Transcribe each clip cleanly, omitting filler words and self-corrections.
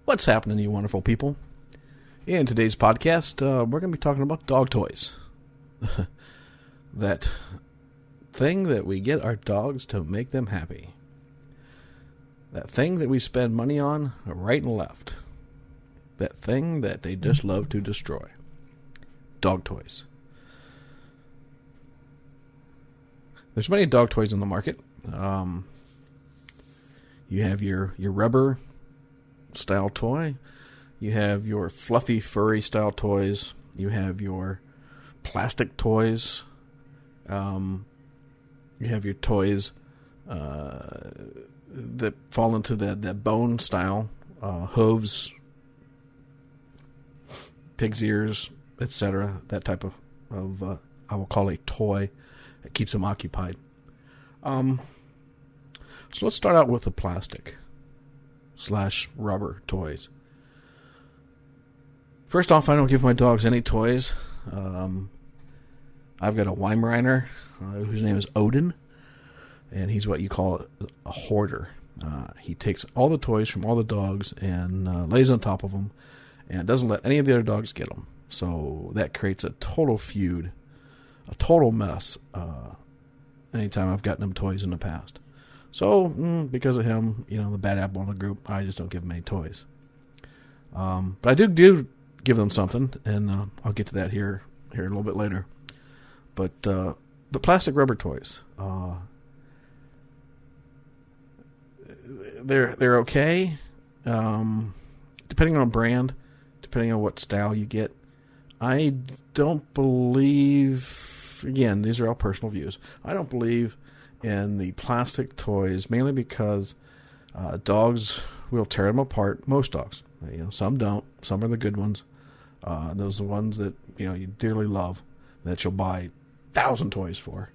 What's happening, you wonderful people? In today's podcast, we're going to be talking about dog toys. That thing that we get our dogs to make them happy. That thing that we spend money on right and left. That thing that they just love to destroy. Dog toys. There's many dog toys on the market. You have your rubber style toy. You have your fluffy, furry style toys. You have your plastic toys. You have your toys that fall into that bone style, hooves, pig's ears, etc. That type of I will call a toy that keeps them occupied. So let's start out with the plastic / rubber toys. First off, I don't give my dogs any toys. I've got a Weimaraner whose name is Odin, and he's what you call a hoarder. He takes all the toys from all the dogs and lays on top of them, and doesn't let any of the other dogs get them. So that creates a total feud, a total mess. Anytime I've gotten him toys in the past. So because of him, the bad apple in the group, I just don't give him any toys. But I do give them something, and I'll get to that here a little bit later. But the plastic rubber toys, they're okay, depending on brand, depending on what style you get. I don't believe, again, these are all personal views, I don't believe in the plastic toys, mainly because dogs will tear them apart. Most dogs, some don't. Some are the good ones. Those are the ones that you dearly love, that you'll buy 1,000 toys for.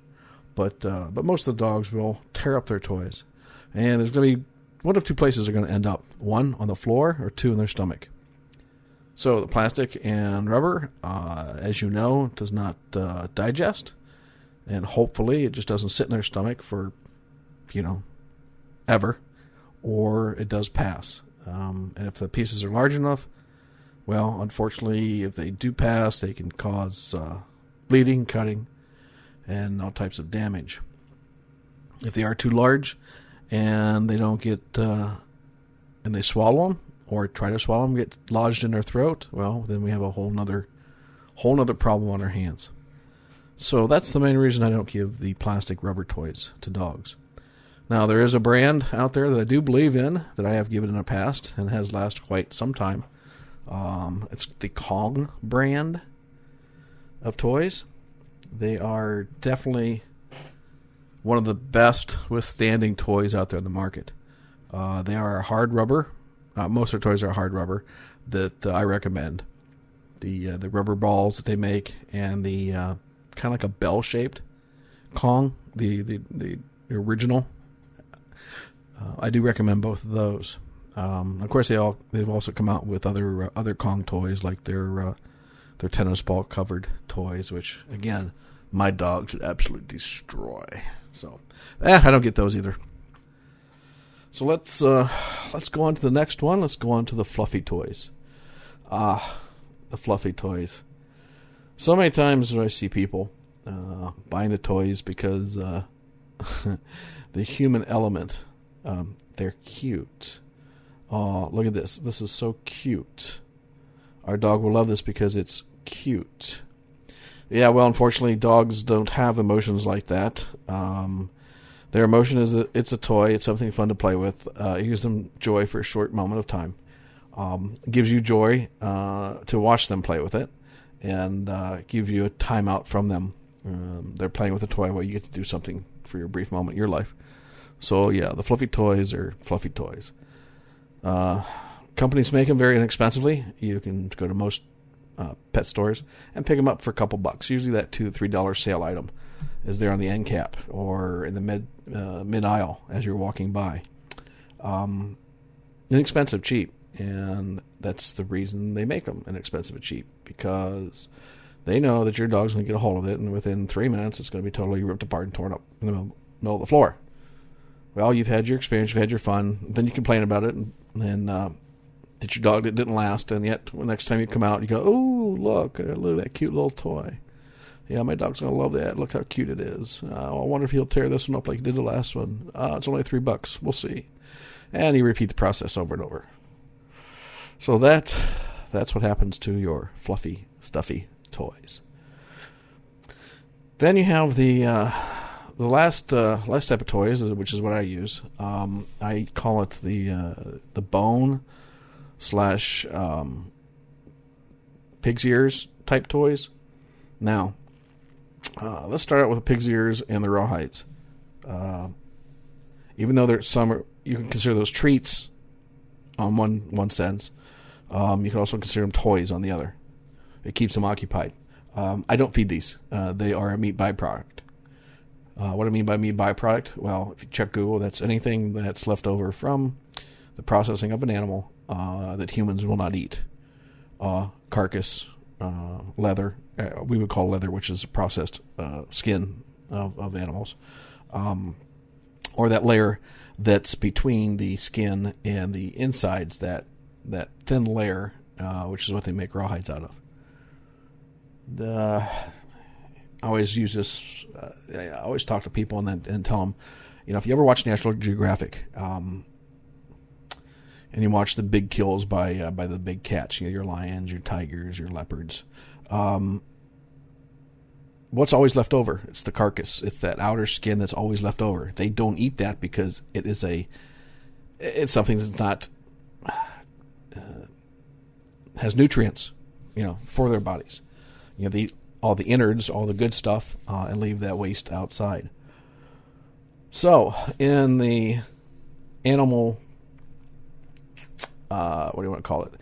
But most of the dogs will tear up their toys, and there's going to be one of two places they're going to end up: one on the floor, or two in their stomach. So the plastic and rubber, as you know, does not digest, and hopefully it just doesn't sit in their stomach for, ever, or it does pass. And if the pieces are large enough, well, unfortunately, if they do pass, they can cause bleeding, cutting, and all types of damage. If they are too large and they don't get, and they swallow them, or try to swallow them, get lodged in their throat, well, then we have a whole nother problem on our hands. So that's the main reason I don't give the plastic rubber toys to dogs. Now, there is a brand out there that I do believe in, that I have given in the past, and has lasted quite some time. It's the Kong brand of toys. They are definitely one of the best withstanding toys out there in the market. They are hard rubber. Most of their toys are hard rubber that I recommend. The rubber balls that they make, and the kind of like a bell-shaped Kong, the original. I do recommend both of those. Of course, they've also come out with other Kong toys, like their tennis ball covered toys, which again, my dog should absolutely destroy. So, I don't get those either. So let's go on to the next one. Let's go on to the fluffy toys. The fluffy toys. So many times I see people buying the toys because the human element. They're cute. Oh, look at this. This is so cute. Our dog will love this because it's cute. Yeah, well, unfortunately, dogs don't have emotions like that. Their emotion is that it's a toy. It's something fun to play with. It gives them joy for a short moment of time. It gives you joy to watch them play with it, and give you a timeout from them. They're playing with a toy while you get to do something for your brief moment in your life. So yeah, the fluffy toys are fluffy toys. Companies make them very inexpensively. You can go to most pet stores and pick them up for a couple bucks. Usually that $2 to $3 sale item is there on the end cap or in the mid aisle as you're walking by. Inexpensive, cheap, and that's the reason they make them inexpensive and cheap, because they know that your dog's going to get a hold of it, and within 3 minutes it's going to be totally ripped apart and torn up in the middle of the floor. Well, you've had your experience, you've had your fun, then you complain about it, and then that your dog didn't last, and yet the next time you come out, you go, oh, look at that cute little toy. Yeah, my dog's going to love that. Look how cute it is. I wonder if he'll tear this one up like he did the last one. It's only $3. We'll see. And you repeat the process over and over. So that's what happens to your fluffy, stuffy toys. Then you have the last type of toys, which is what I use. I call it the bone / pig's ears type toys. Now, let's start out with the pig's ears and the rawhides. Even though you can consider those treats on one sense, you can also consider them toys on the other. It keeps them occupied. I don't feed these. They are a meat byproduct. What I mean by meat byproduct? Well, if you check Google, that's anything that's left over from the processing of an animal that humans will not eat. Carcass, leather. We would call leather, which is processed skin of animals. Or that layer that's between the skin and the insides, that thin layer, which is what they make rawhides out of. I always use this. I always talk to people and tell them, if you ever watch National Geographic, and you watch the big kills by the big cats, your lions, your tigers, your leopards, what's always left over? It's the carcass. It's that outer skin that's always left over. They don't eat that because it's something that's not has nutrients, for their bodies. They eat all the innards, all the good stuff, and leave that waste outside. So, in the animal, what do you want to call it?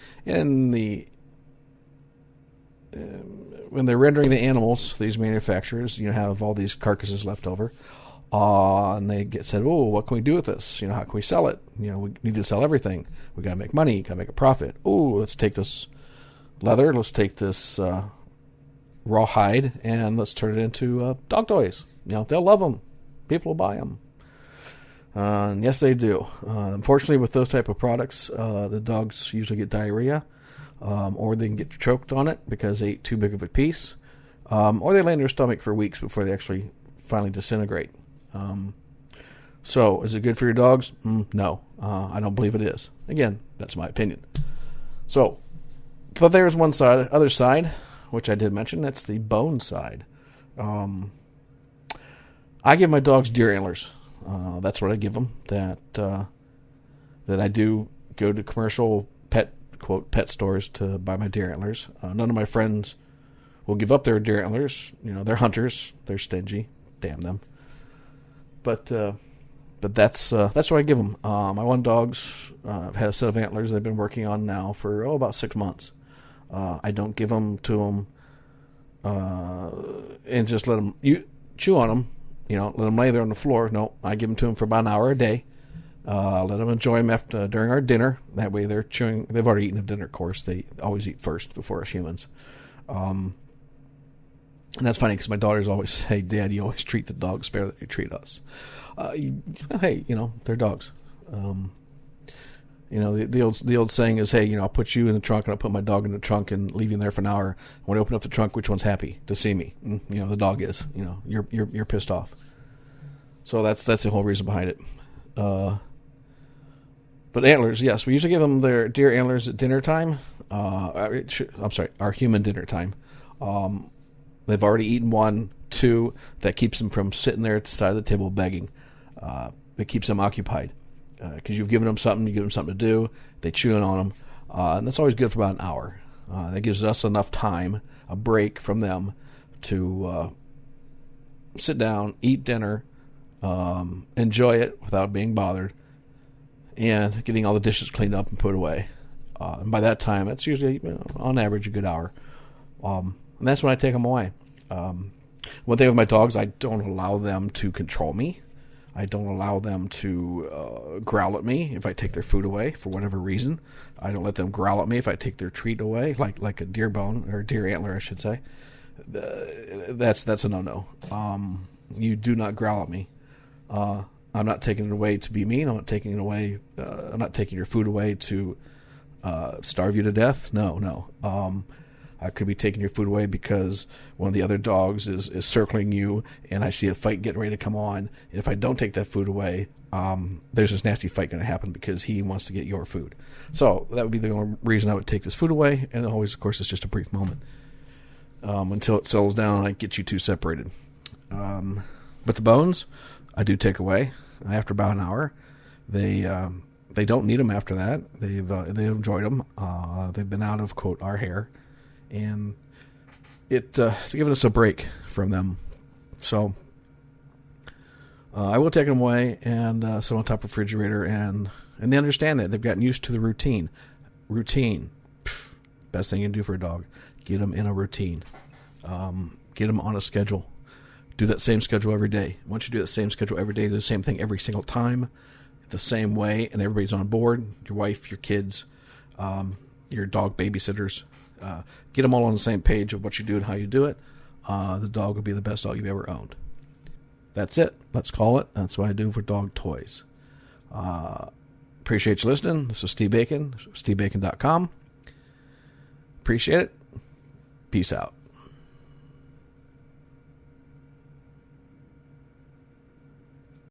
When they're rendering the animals, these manufacturers, have all these carcasses left over, and they said, "Oh, what can we do with this? How can we sell it? We need to sell everything. We got to make money. Got to make a profit. Oh, let's take this leather. Let's take this rawhide, and let's turn it into dog toys. They'll love them. People will buy them." And yes, they do. Unfortunately, with those type of products, the dogs usually get diarrhea, or they can get choked on it because they ate too big of a piece, or they lay in their stomach for weeks before they actually finally disintegrate. So, is it good for your dogs? No, I don't believe it is. Again, that's my opinion. So, but there's one side, other side, which I did mention. That's the bone side. I give my dogs deer antlers. That's what I give them. That I do go to commercial pet stores to buy my deer antlers. None of my friends will give up their deer antlers. They're hunters. They're stingy. Damn them. But that's what I give them. My one dog's had a set of antlers they've been working on now for about 6 months. I don't give them to them and just let them chew on them. Let them lay there on the floor. No, I give them to them for about an hour a day. Let them enjoy them during our dinner. That way they're chewing. They've already eaten at dinner, of course. They always eat first before us humans. And that's funny because my daughters always say, "Dad, you always treat the dogs better than you treat us." Hey, they're dogs. The old saying is, "Hey, I'll put you in the trunk and I'll put my dog in the trunk and leave you in there for an hour. When I open up the trunk, which one's happy to see me?" The dog is. You're pissed off. So that's the whole reason behind it. But antlers, yes, we usually give them their deer antlers at dinner time. Our human dinner time. They've already eaten one, two. That keeps them from sitting there at the side of the table begging. It keeps them occupied. Because you've given them something, you give them something to do, they chew on them, and that's always good for about an hour. That gives us enough time, a break from them, to sit down, eat dinner, enjoy it without being bothered, and getting all the dishes cleaned up and put away. And by that time, it's usually, on average, a good hour. And that's when I take them away. One thing with my dogs, I don't allow them to control me. I don't allow them to growl at me if I take their food away for whatever reason. I don't let them growl at me if I take their treat away, like a deer bone or deer antler, I should say. That's a no-no. You do not growl at me. I'm not taking it away to be mean. I'm not taking it away. I'm not taking your food away to Starve you to death? No. I could be taking your food away because one of the other dogs is circling you, and I see a fight getting ready to come on. And if I don't take that food away, there's this nasty fight going to happen because he wants to get your food. So that would be the only reason I would take this food away. And always, of course, it's just a brief moment until it settles down and I get you two separated. But the bones, I do take away after about an hour. They don't need them after that. They've enjoyed them. They've been out of, quote, our hair. And it's given us a break from them. So I will take them away and sit on top of the refrigerator. And they understand that. They've gotten used to the routine. Best thing you can do for a dog. Get them in a routine. Get them on a schedule. Do that same schedule every day. Once you do that same schedule every day, do the same thing every single time, the same way, and everybody's on board. Your wife, your kids, your dog babysitters. Get them all on the same page of what you do and how you do it. The dog will be the best dog you've ever owned. That's it. Let's call it. That's what I do for dog toys. Appreciate you listening. This is Steve Bacon, stevebacon.com. Appreciate it. Peace out.